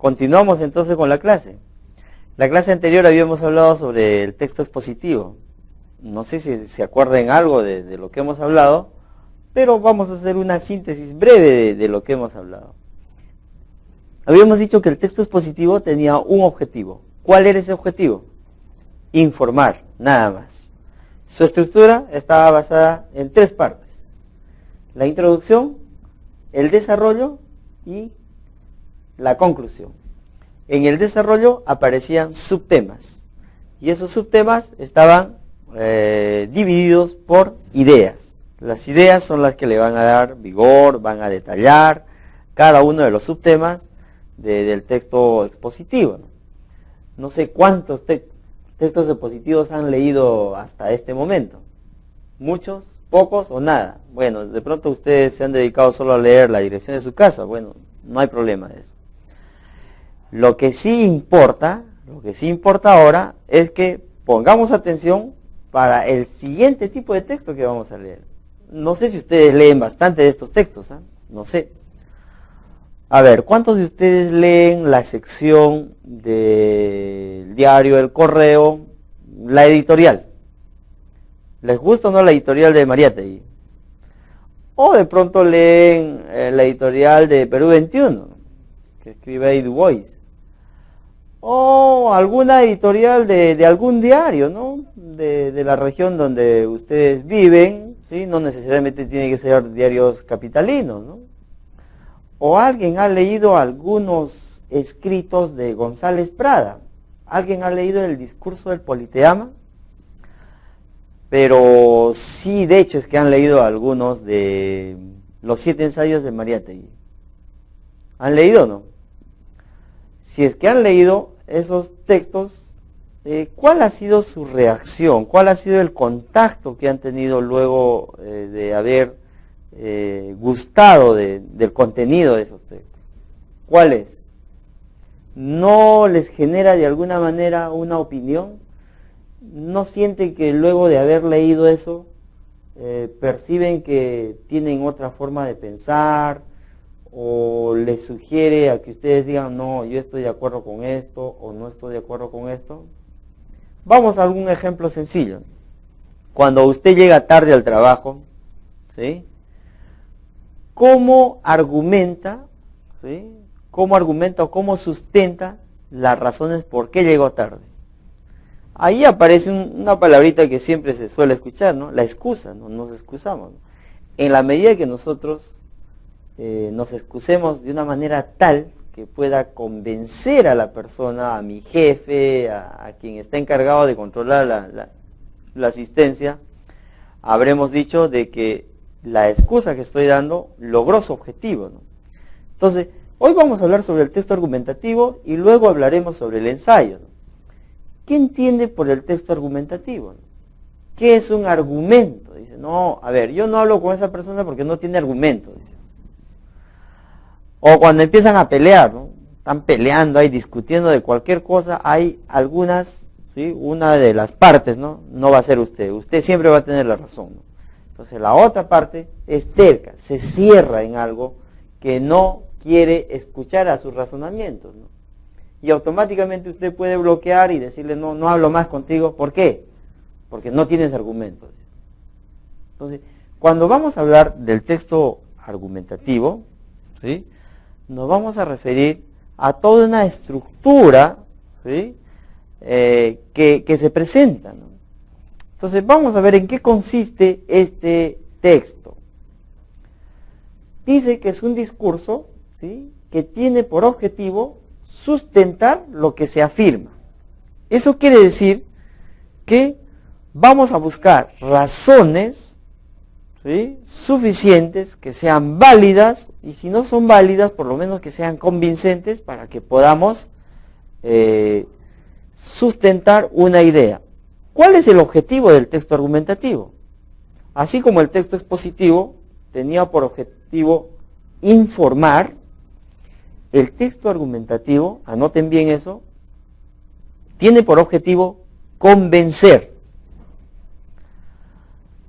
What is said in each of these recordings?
continuamos entonces con la clase. La clase anterior habíamos hablado sobre el texto expositivo. No sé si se acuerdan algo de lo que hemos hablado, pero vamos a hacer una síntesis breve de lo que hemos hablado. Habíamos dicho que el texto expositivo tenía un objetivo. ¿Cuál era ese objetivo? Informar, nada más. Su estructura estaba basada en 3 partes: la introducción, el desarrollo y la conclusión. En el desarrollo aparecían subtemas, y esos subtemas estaban divididos por ideas. Las ideas son las que le van a dar vigor, van a detallar cada uno de los subtemas del texto expositivo. No sé cuántos textos expositivos han leído hasta este momento. ¿Muchos? ¿Pocos o nada? Bueno, de pronto ustedes se han dedicado solo a leer la dirección de su casa. Bueno, no hay problema de eso. Lo que sí importa ahora es que pongamos atención para el siguiente tipo de texto que vamos a leer. No sé si ustedes leen bastante de estos textos, no sé. A ver, ¿cuántos de ustedes leen la sección del diario El Correo, la editorial? ¿Les gusta o no la editorial de Mariátegui? O de pronto leen la editorial de Perú 21, que escribe ahí Du Bois. O alguna editorial de algún diario, ¿no? De la región donde ustedes viven, ¿sí? No necesariamente tiene que ser diarios capitalinos, ¿no? O alguien ha leído algunos escritos de González Prada. ¿Alguien ha leído el discurso del Politeama? Pero sí, de hecho, es que han leído algunos de los 7 ensayos de Mariátegui. ¿Han leído o no? Si es que han leído esos textos, ¿cuál ha sido su reacción? ¿Cuál ha sido el contacto que han tenido luego de haber gustado del contenido de esos textos? ¿Cuál es? ¿No les genera de alguna manera una opinión? ¿No sienten que luego de haber leído eso perciben que tienen otra forma de pensar? ¿O les sugiere a que ustedes digan, no, yo estoy de acuerdo con esto o no estoy de acuerdo con esto? Vamos a algún ejemplo sencillo. Cuando usted llega tarde al trabajo, ¿sí? ¿Cómo argumenta, ¿sí? ¿Cómo argumenta o cómo sustenta las razones por qué llegó tarde? Ahí aparece una palabrita que siempre se suele escuchar, ¿no? La excusa, ¿no? Nos excusamos, ¿no? En la medida que nosotros nos excusemos de una manera tal que pueda convencer a la persona, a mi jefe, a quien está encargado de controlar la asistencia, habremos dicho de que la excusa que estoy dando logró su objetivo, ¿no? Entonces, hoy vamos a hablar sobre el texto argumentativo y luego hablaremos sobre el ensayo, ¿no? ¿Qué entiende por el texto argumentativo? ¿Qué es un argumento? Dice, no, a ver, yo no hablo con esa persona porque no tiene argumento, dice. O cuando empiezan a pelear, ¿no? Están peleando ahí, discutiendo de cualquier cosa, hay algunas, ¿sí? Una de las partes, ¿no? No va a ser usted siempre va a tener la razón, ¿no? Entonces la otra parte es terca, se cierra en algo que no quiere escuchar a sus razonamientos, ¿no? Y automáticamente usted puede bloquear y decirle, no hablo más contigo. ¿Por qué? Porque no tienes argumentos. Entonces, cuando vamos a hablar del texto argumentativo, ¿sí? Nos vamos a referir a toda una estructura, ¿sí? Que se presenta, ¿no? Entonces vamos a ver en qué consiste este texto. Dice que es un discurso, ¿sí? Que tiene por objetivo sustentar lo que se afirma. Eso quiere decir que vamos a buscar razones, ¿sí? Suficientes, que sean válidas, y si no son válidas, por lo menos que sean convincentes para que podamos sustentar una idea. ¿Cuál es el objetivo del texto argumentativo? Así como el texto expositivo tenía por objetivo informar, el texto argumentativo, anoten bien eso, tiene por objetivo convencer.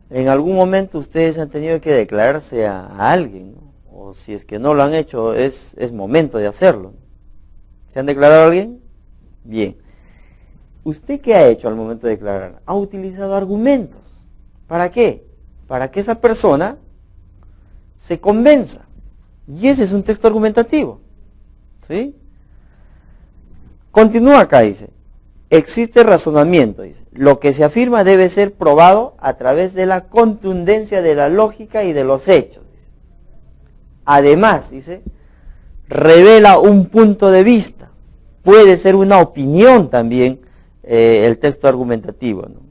En algún momento ustedes han tenido que declararse a alguien, ¿no? O si es que no lo han hecho, es momento de hacerlo. ¿Se han declarado a alguien? Bien. ¿Usted qué ha hecho al momento de declarar? Ha utilizado argumentos. ¿Para qué? Para que esa persona se convenza. Y ese es un texto argumentativo. ¿Sí? Continúa acá, dice. Existe razonamiento, dice. Lo que se afirma debe ser probado a través de la contundencia de la lógica y de los hechos. Dice. Además, dice, revela un punto de vista. Puede ser una opinión también el texto argumentativo, ¿no?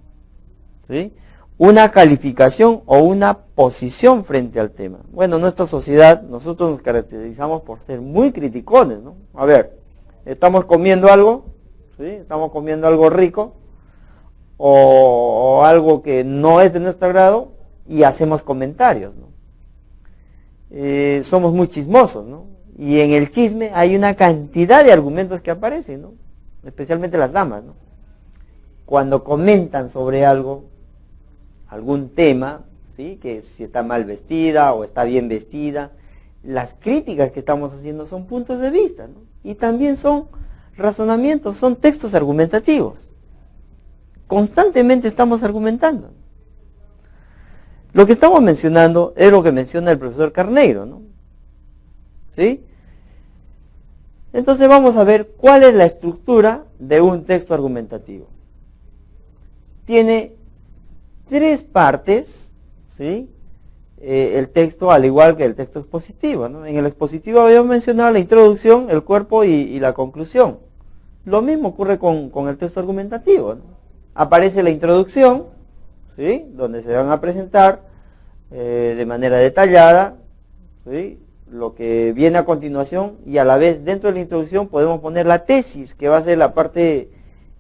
¿Sí? Una calificación o una posición frente al tema. Bueno, en nuestra sociedad nosotros nos caracterizamos por ser muy criticones, ¿no? A ver, estamos comiendo algo, ¿sí? Estamos comiendo algo rico o algo que no es de nuestro agrado y hacemos comentarios, ¿no? Somos muy chismosos, ¿no? Y en el chisme hay una cantidad de argumentos que aparecen, ¿no? Especialmente las damas, ¿no? Cuando comentan sobre algo, algún tema, ¿sí? Que si está mal vestida o está bien vestida, las críticas que estamos haciendo son puntos de vista, ¿no? Y también son razonamientos, son textos argumentativos. Constantemente estamos argumentando. Lo que estamos mencionando es lo que menciona el profesor Carneiro, ¿no? ¿Sí? Entonces vamos a ver cuál es la estructura de un texto argumentativo. Tiene 3 partes, ¿sí? El texto, al igual que el texto expositivo, ¿no? En el expositivo habíamos mencionado la introducción, el cuerpo y la conclusión. Lo mismo ocurre con el texto argumentativo, ¿no? Aparece la introducción, ¿sí? Donde se van a presentar de manera detallada, ¿sí? Lo que viene a continuación, y a la vez dentro de la introducción podemos poner la tesis, que va a ser la parte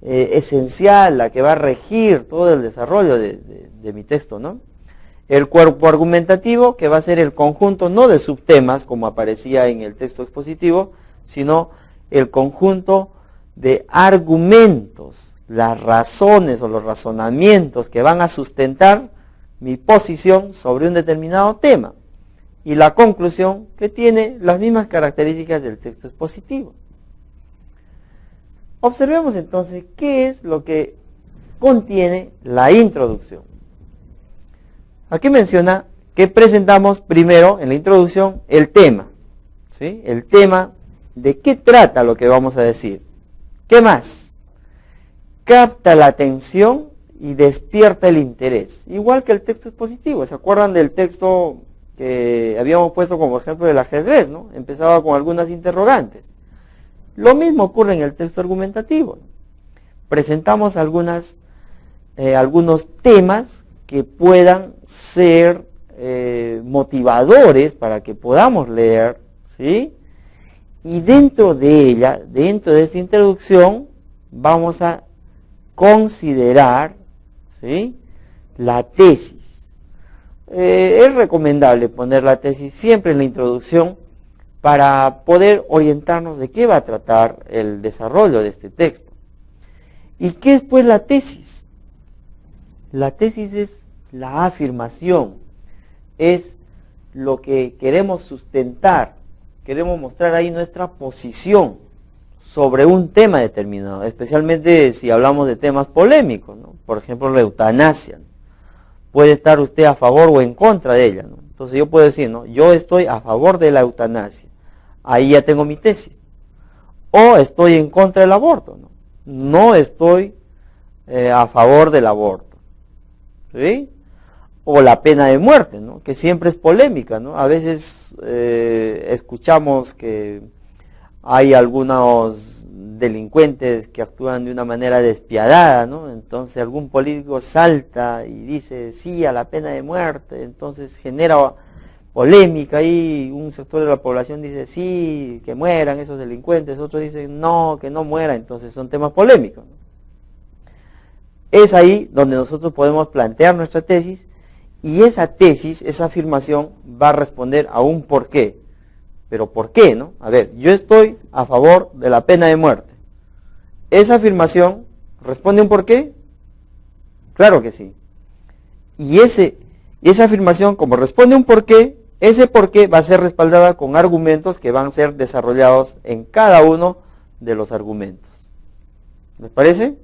esencial, la que va a regir todo el desarrollo de mi texto, ¿no? El cuerpo argumentativo, que va a ser el conjunto no de subtemas, como aparecía en el texto expositivo, sino el conjunto de argumentos, las razones o los razonamientos que van a sustentar mi posición sobre un determinado tema. Y la conclusión, que tiene las mismas características del texto expositivo. Observemos entonces qué es lo que contiene la introducción. Aquí menciona que presentamos primero en la introducción el tema, ¿sí? El tema de qué trata lo que vamos a decir. ¿Qué más? Capta la atención y despierta el interés. Igual que el texto expositivo. ¿Se acuerdan del texto que habíamos puesto como ejemplo del ajedrez, ¿no? Empezaba con algunas interrogantes. Lo mismo ocurre en el texto argumentativo. Presentamos algunos temas que puedan ser motivadores para que podamos leer, ¿sí? Y dentro de ella, dentro de esta introducción, vamos a considerar, ¿sí? La tesis. Es recomendable poner la tesis siempre en la introducción para poder orientarnos de qué va a tratar el desarrollo de este texto. ¿Y qué es pues la tesis? La tesis es la afirmación, es lo que queremos sustentar, queremos mostrar ahí nuestra posición sobre un tema determinado, especialmente si hablamos de temas polémicos, ¿no? Por ejemplo, la eutanasia, ¿no? Puede estar usted a favor o en contra de ella, ¿no? Entonces yo puedo decir, ¿no? Yo estoy a favor de la eutanasia, ahí ya tengo mi tesis. O estoy en contra del aborto, ¿no? No estoy a favor del aborto, ¿sí? O la pena de muerte, ¿no? Que siempre es polémica, ¿no? A veces escuchamos que hay algunos delincuentes que actúan de una manera despiadada, ¿no? Entonces algún político salta y dice sí a la pena de muerte, entonces genera polémica y un sector de la población dice sí, que mueran esos delincuentes, otros dicen no, que no mueran, entonces son temas polémicos, ¿no? Es ahí donde nosotros podemos plantear nuestra tesis y esa tesis, esa afirmación va a responder a un por qué. Pero ¿por qué, no? A ver, yo estoy a favor de la pena de muerte. ¿Esa afirmación responde a un por qué? Claro que sí. Y esa afirmación, como responde a un por qué, ese por qué va a ser respaldada con argumentos que van a ser desarrollados en cada uno de los argumentos. ¿Les parece?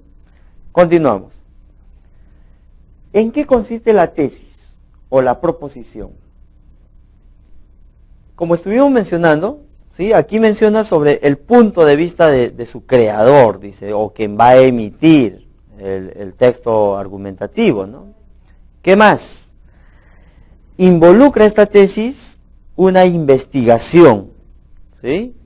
Continuamos. ¿En qué consiste la tesis o la proposición? Como estuvimos mencionando, ¿sí? Aquí menciona sobre el punto de vista de su creador, dice, o quien va a emitir el texto argumentativo, ¿no? ¿Qué más? Involucra esta tesis una investigación, ¿sí?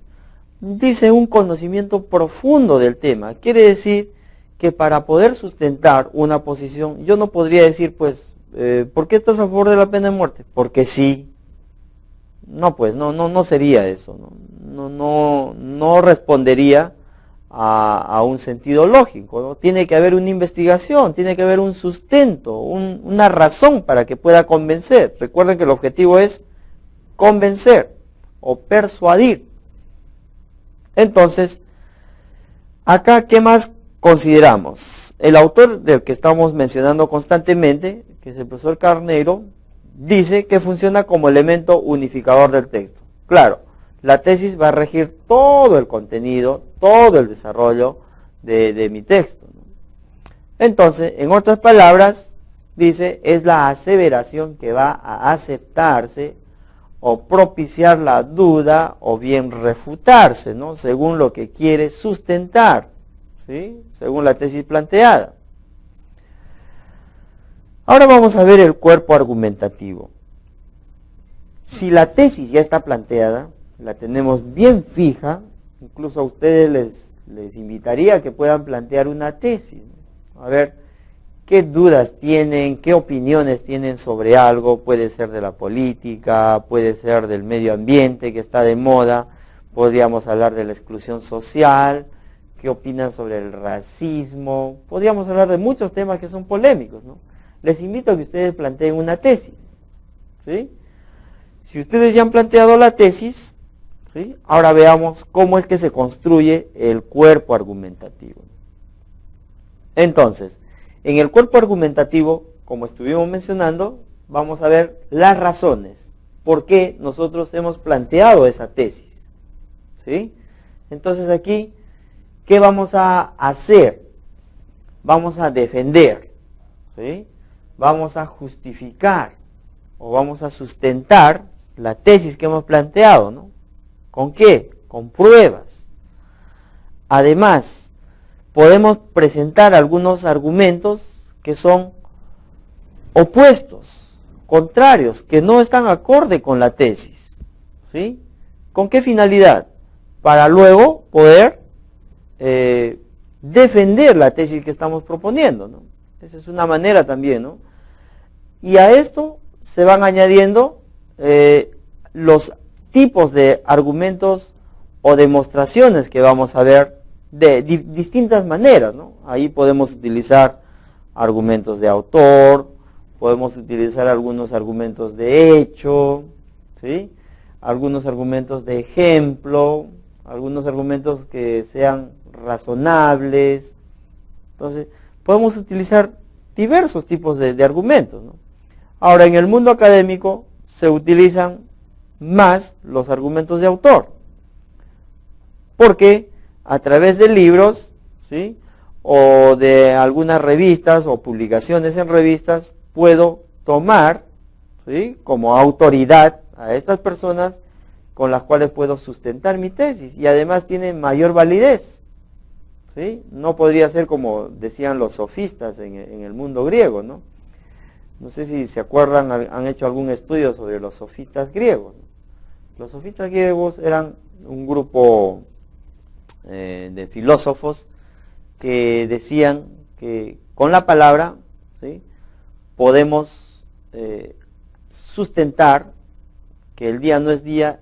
Dice un conocimiento profundo del tema. Quiere decir que para poder sustentar una posición, yo no podría decir, pues, ¿por qué estás a favor de la pena de muerte? Porque sí. No, pues, no sería eso, no respondería a un sentido lógico, ¿no? Tiene que haber una investigación, tiene que haber un sustento, una razón para que pueda convencer. Recuerden que el objetivo es convencer o persuadir. Entonces, acá, ¿qué más consideramos? El autor del que estamos mencionando constantemente, que es el profesor Carneiro, dice que funciona como elemento unificador del texto. Claro, la tesis va a regir todo el contenido, todo el desarrollo de mi texto, ¿no? Entonces, en otras palabras, dice, es la aseveración que va a aceptarse o propiciar la duda o bien refutarse, ¿no? Según lo que quiere sustentar, ¿sí? Según la tesis planteada. Ahora vamos a ver el cuerpo argumentativo. Si la tesis ya está planteada, la tenemos bien fija, incluso a ustedes les invitaría a que puedan plantear una tesis, ¿no? A ver, ¿qué dudas tienen? ¿Qué opiniones tienen sobre algo? Puede ser de la política, puede ser del medio ambiente que está de moda, podríamos hablar de la exclusión social, ¿qué opinan sobre el racismo? Podríamos hablar de muchos temas que son polémicos, ¿no? Les invito a que ustedes planteen una tesis, ¿sí? Si ustedes ya han planteado la tesis, ¿sí? Ahora veamos cómo es que se construye el cuerpo argumentativo. Entonces, en el cuerpo argumentativo, como estuvimos mencionando, vamos a ver las razones por qué nosotros hemos planteado esa tesis, ¿sí? Entonces aquí, ¿qué vamos a hacer? Vamos a defender, ¿sí? Vamos a justificar o vamos a sustentar la tesis que hemos planteado, ¿no? ¿Con qué? Con pruebas. Además, podemos presentar algunos argumentos que son opuestos, contrarios, que no están acorde con la tesis, ¿sí? ¿Con qué finalidad? Para luego poder defender la tesis que estamos proponiendo, ¿no? Esa es una manera también, ¿no? Y a esto se van añadiendo los tipos de argumentos o demostraciones que vamos a ver de distintas maneras, ¿no? Ahí podemos utilizar argumentos de autor, podemos utilizar algunos argumentos de hecho, ¿sí? Algunos argumentos de ejemplo, algunos argumentos que sean razonables. Entonces, podemos utilizar diversos tipos de argumentos, ¿no? Ahora, en el mundo académico se utilizan más los argumentos de autor, porque a través de libros, ¿sí? O de algunas revistas o publicaciones en revistas, puedo tomar, ¿sí? Como autoridad a estas personas con las cuales puedo sustentar mi tesis, y además tiene mayor validez, ¿sí? No podría ser como decían los sofistas en el mundo griego, ¿no? No sé si se acuerdan, han hecho algún estudio sobre los sofistas griegos, ¿no? Los sofistas griegos eran un grupo de filósofos que decían que con la palabra, ¿sí? Podemos sustentar que el día no es día,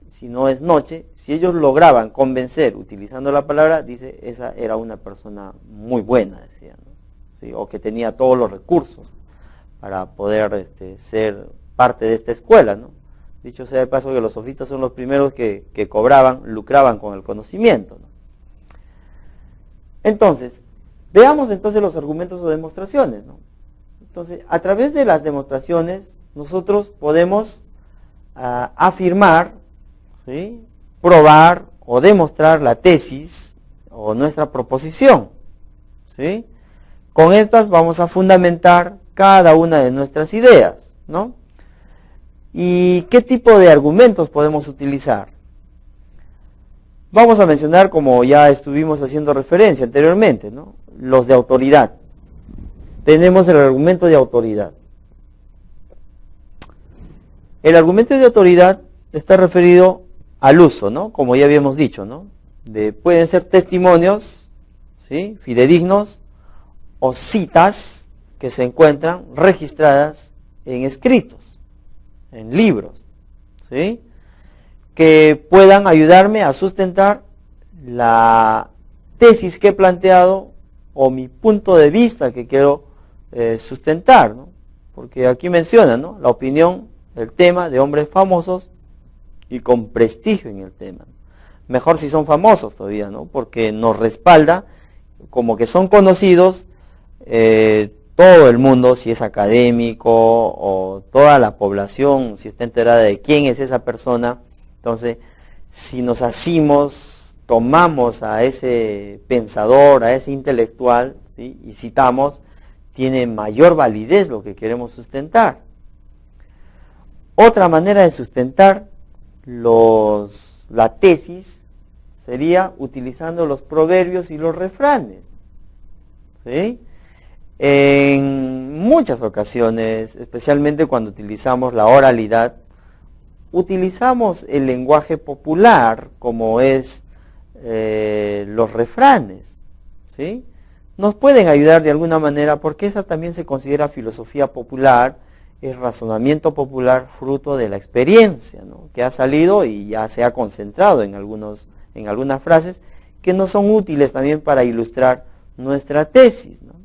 sino es noche. Si ellos lograban convencer utilizando la palabra, dice, esa era una persona muy buena, decían, ¿no? ¿Sí? O que tenía todos los recursos para poder ser parte de esta escuela, ¿no? Dicho sea de paso que los sofistas son los primeros que lucraban con el conocimiento, ¿no? Entonces, veamos entonces los argumentos o demostraciones, ¿no? Entonces, a través de las demostraciones, nosotros podemos afirmar, ¿sí? Probar o demostrar la tesis o nuestra proposición, ¿sí? Con estas vamos a fundamentar cada una de nuestras ideas, ¿no? ¿Y qué tipo de argumentos podemos utilizar? Vamos a mencionar, como ya estuvimos haciendo referencia anteriormente, ¿no? Los de autoridad. Tenemos el argumento de autoridad. El argumento de autoridad está referido al uso, ¿no? Como ya habíamos dicho, ¿no? Pueden ser testimonios, ¿sí? Fidedignos, o citas que se encuentran registradas en escritos, en libros, ¿sí? Que puedan ayudarme a sustentar la tesis que he planteado o mi punto de vista que quiero sustentar, ¿no? Porque aquí menciona, ¿no? La opinión, el tema de hombres famosos y con prestigio en el tema. Mejor si son famosos todavía, ¿no? Porque nos respalda como que son conocidos todo el mundo, si es académico o toda la población, si está enterada de quién es esa persona. Entonces, si nos asimos, tomamos a ese pensador, a ese intelectual, ¿sí? Y citamos, tiene mayor validez lo que queremos sustentar. Otra manera de sustentar la tesis sería utilizando los proverbios y los refranes, ¿sí? En muchas ocasiones, especialmente cuando utilizamos la oralidad, utilizamos el lenguaje popular como es los refranes, ¿sí? Nos pueden ayudar de alguna manera porque esa también se considera filosofía popular, es razonamiento popular fruto de la experiencia, ¿no? Que ha salido y ya se ha concentrado en algunas frases que nos son útiles también para ilustrar nuestra tesis, ¿no?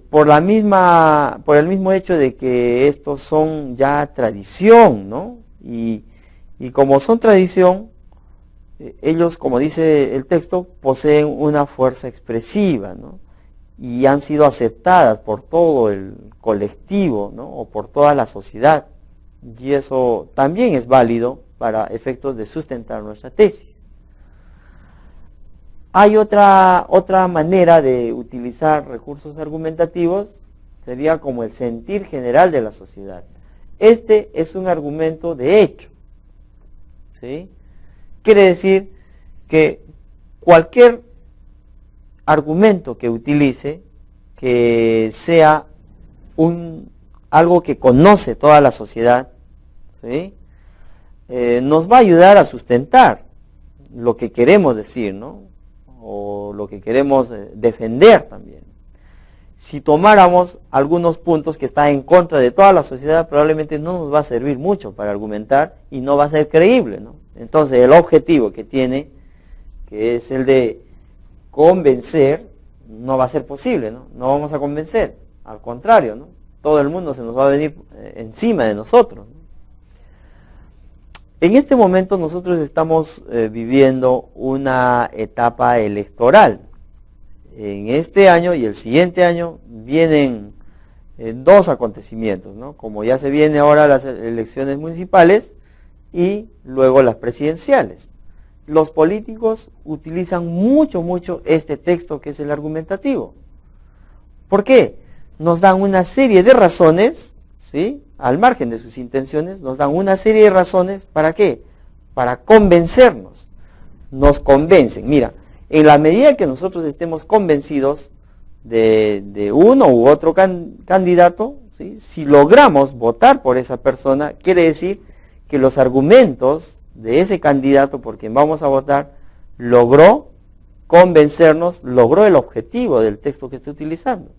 Por el mismo hecho de que estos son ya tradición, ¿no? Y como son tradición, ellos, como dice el texto, poseen una fuerza expresiva, ¿no? Y han sido aceptadas por todo el colectivo, ¿no? O por toda la sociedad. Y eso también es válido para efectos de sustentar nuestra tesis. Hay otra manera de utilizar recursos argumentativos, sería como el sentir general de la sociedad. Este es un argumento de hecho, ¿sí? Quiere decir que cualquier argumento que utilice, que sea algo que conoce toda la sociedad, ¿sí? Nos va a ayudar a sustentar lo que queremos decir, ¿no? O lo que queremos defender también. Si tomáramos algunos puntos que están en contra de toda la sociedad, probablemente no nos va a servir mucho para argumentar y no va a ser creíble, ¿no? Entonces el objetivo que tiene, que es el de convencer, no va a ser posible, ¿no? No vamos a convencer, al contrario, ¿no? Todo el mundo se nos va a venir encima de nosotros, ¿no? En este momento nosotros estamos viviendo una etapa electoral. En este año y el siguiente año vienen dos acontecimientos, ¿no? Como ya se vienen ahora las elecciones municipales y luego las presidenciales. Los políticos utilizan mucho este texto que es el argumentativo. ¿Por qué? Nos dan una serie de razones, ¿sí? Al margen de sus intenciones, nos dan una serie de razones, ¿para qué? Para convencernos. Nos convencen. Mira, en la medida que nosotros estemos convencidos de uno u otro candidato, ¿sí? Si logramos votar por esa persona, quiere decir que los argumentos de ese candidato por quien vamos a votar logró convencernos, logró el objetivo del texto que esté utilizando.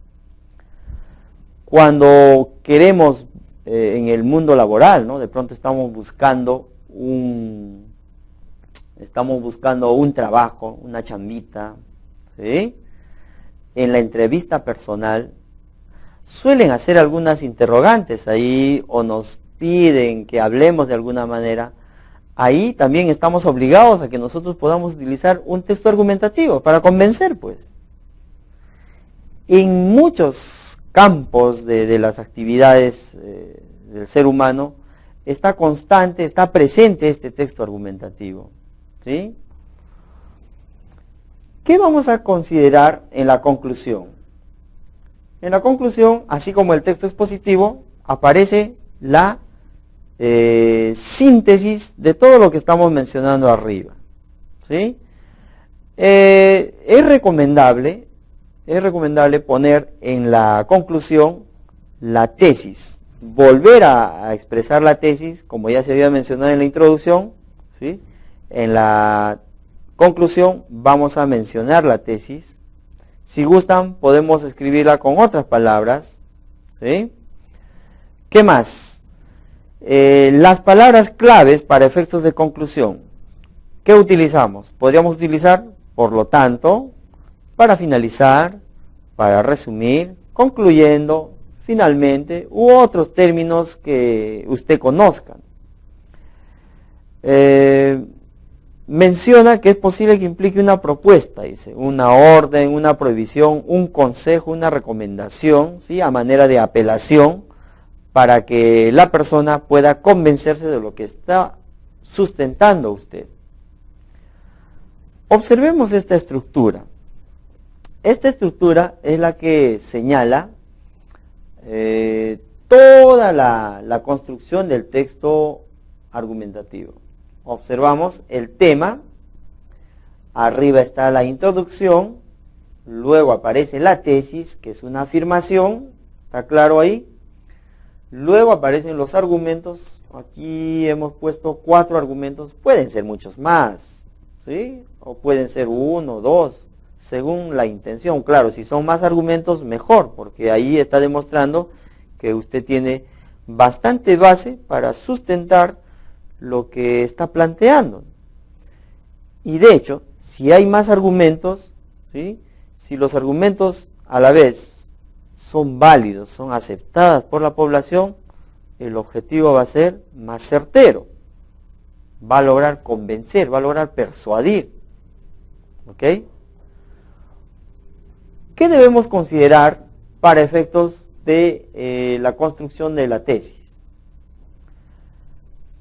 Cuando queremos en el mundo laboral, ¿no? De pronto estamos buscando un trabajo, una chambita, ¿sí? En la entrevista personal suelen hacer algunas interrogantes ahí o nos piden que hablemos de alguna manera. Ahí también estamos obligados a que nosotros podamos utilizar un texto argumentativo para convencer, pues. En muchos campos de las actividades del ser humano está presente este texto argumentativo, ¿sí? ¿Qué vamos a considerar en la conclusión? En la conclusión, así como el texto expositivo, aparece la síntesis de todo lo que estamos mencionando arriba. ¿Sí? Es recomendable poner en la conclusión la tesis, volver a expresar la tesis, como ya se había mencionado en la introducción, ¿sí? En la conclusión vamos a mencionar la tesis. Si gustan, podemos escribirla con otras palabras, ¿sí? ¿Qué más? Las palabras claves para efectos de conclusión. ¿Qué utilizamos? Podríamos utilizar, por lo tanto, para finalizar, para resumir, concluyendo, finalmente, u otros términos que usted conozca. Menciona que es posible que implique una propuesta, dice, una orden, una prohibición, un consejo, una recomendación, ¿sí? A manera de apelación, para que la persona pueda convencerse de lo que está sustentando usted. Observemos esta estructura. Esta estructura es la que señala toda la construcción del texto argumentativo. Observamos el tema, arriba está la introducción, luego aparece la tesis, que es una afirmación, ¿está claro ahí? Luego aparecen los argumentos, aquí hemos puesto 4 argumentos, pueden ser muchos más, ¿sí? O pueden ser 1, 2, según la intención. Claro, si son más argumentos, mejor, porque ahí está demostrando que usted tiene bastante base para sustentar lo que está planteando. Y de hecho, si hay más argumentos, ¿sí? Si los argumentos a la vez son válidos, son aceptadas por la población, el objetivo va a ser más certero. Va a lograr convencer, va a lograr persuadir. ¿Ok? ¿Qué debemos considerar para efectos de la construcción de la tesis?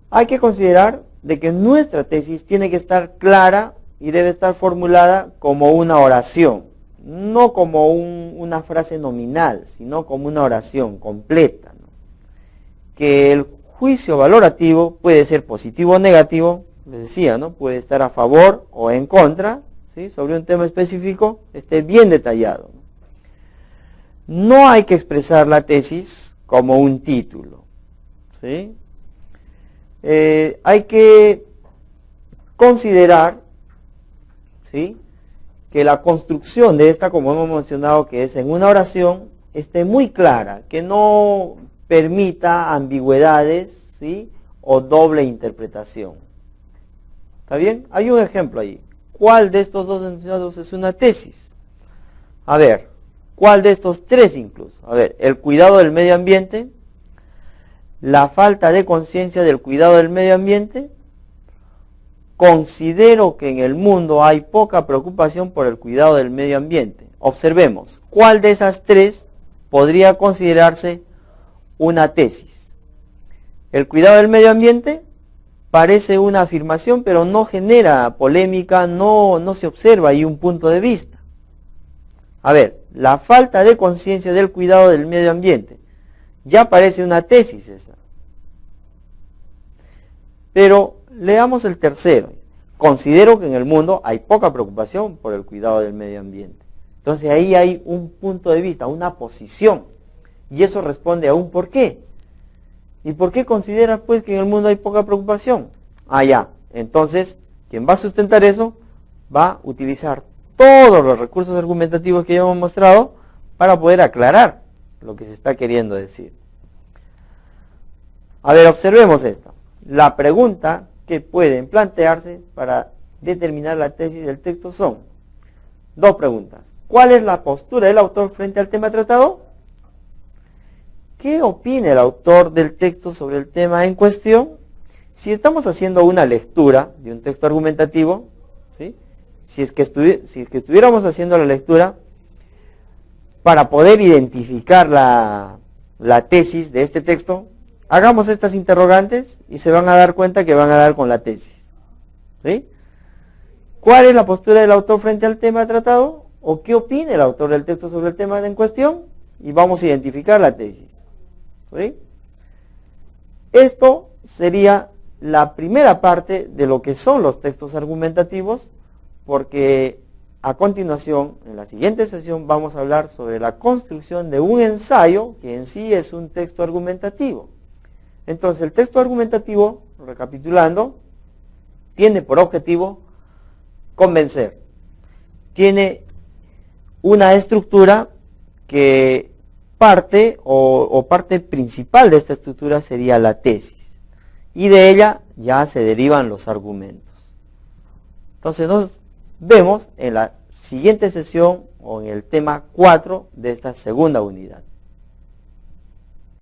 Hay que considerar de que nuestra tesis tiene que estar clara y debe estar formulada como una oración, no como una frase nominal, sino como una oración completa, ¿no? Que el juicio valorativo puede ser positivo o negativo, les decía, ¿no? Puede estar a favor o en contra, ¿sí? Sobre un tema específico, esté bien detallado. No hay que expresar la tesis como un título, ¿sí? Hay que considerar, ¿sí?, que la construcción de esta, como hemos mencionado, que es en una oración, esté muy clara, que no permita ambigüedades, ¿sí?, o doble interpretación. ¿Está bien? Hay un ejemplo ahí. ¿Cuál de estos dos enunciados es una tesis? A ver, ¿cuál de estos 3 incluso? A ver, el cuidado del medio ambiente, la falta de conciencia del cuidado del medio ambiente. Considero que en el mundo hay poca preocupación por el cuidado del medio ambiente. Observemos, ¿cuál de esas 3 podría considerarse una tesis? El cuidado del medio ambiente parece una afirmación, pero no genera polémica, no se observa ahí un punto de vista. A ver, la falta de conciencia del cuidado del medio ambiente. Ya parece una tesis esa. Pero leamos el tercero. Considero que en el mundo hay poca preocupación por el cuidado del medio ambiente. Entonces ahí hay un punto de vista, una posición. Y eso responde a un por qué. ¿Y por qué considera pues que en el mundo hay poca preocupación? Ah, ya. Entonces, quien va a sustentar eso va a utilizar todos los recursos argumentativos que ya hemos mostrado para poder aclarar lo que se está queriendo decir. A ver, observemos esto. La pregunta que pueden plantearse para determinar la tesis del texto son 2 preguntas. ¿Cuál es la postura del autor frente al tema tratado? ¿Qué opina el autor del texto sobre el tema en cuestión? Si estamos haciendo una lectura de un texto argumentativo, ¿sí?, si es que estuviéramos haciendo la lectura, para poder identificar la tesis de este texto, hagamos estas interrogantes y se van a dar cuenta que van a dar con la tesis. ¿Sí? ¿Cuál es la postura del autor frente al tema tratado? ¿O qué opina el autor del texto sobre el tema en cuestión? Y vamos a identificar la tesis. ¿Sí? Esto sería la primera parte de lo que son los textos argumentativos, porque a continuación, en la siguiente sesión, vamos a hablar sobre la construcción de un ensayo que en sí es un texto argumentativo. Entonces, el texto argumentativo, recapitulando, tiene por objetivo convencer. Tiene una estructura que parte o parte principal de esta estructura sería la tesis. Y de ella ya se derivan los argumentos. Entonces nos vemos en la siguiente sesión o en el tema 4 de esta segunda unidad.